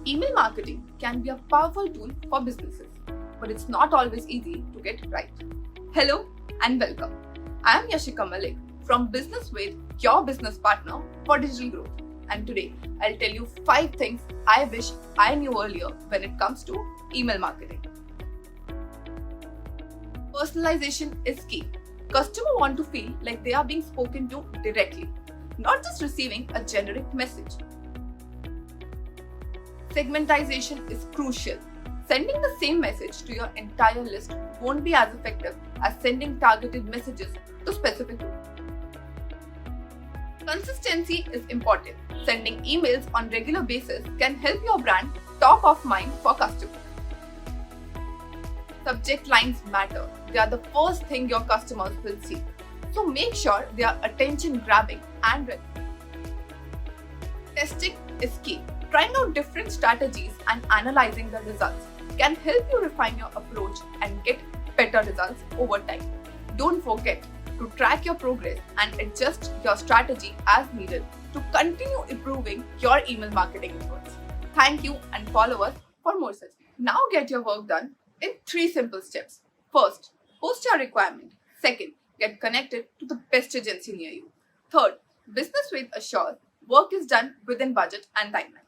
Email marketing can be a powerful tool for businesses, but it's not always easy to get right. Hello and welcome. I am Yashika Malik from Business With, your business partner for digital growth. And today I'll tell you 5 things I wish I knew earlier when it comes to email marketing. Personalization is key. Customers want to feel like they are being spoken to directly, not just receiving a generic message. Segmentation is crucial. Sending the same message to your entire list won't be as effective as sending targeted messages to specific groups. Consistency is important. Sending emails on regular basis can help your brand top of mind for customers. Subject lines matter. They are the first thing your customers will see. So make sure they are attention grabbing and relevant. Testing is key. Trying out different strategies and analyzing the results can help you refine your approach and get better results over time. Don't forget to track your progress and adjust your strategy as needed to continue improving your email marketing efforts. Thank you and follow us for more such. Now get your work done in 3 simple steps. First, post your requirement. Second, get connected to the best agency near you. Third, business with assure work is done within budget and timeline.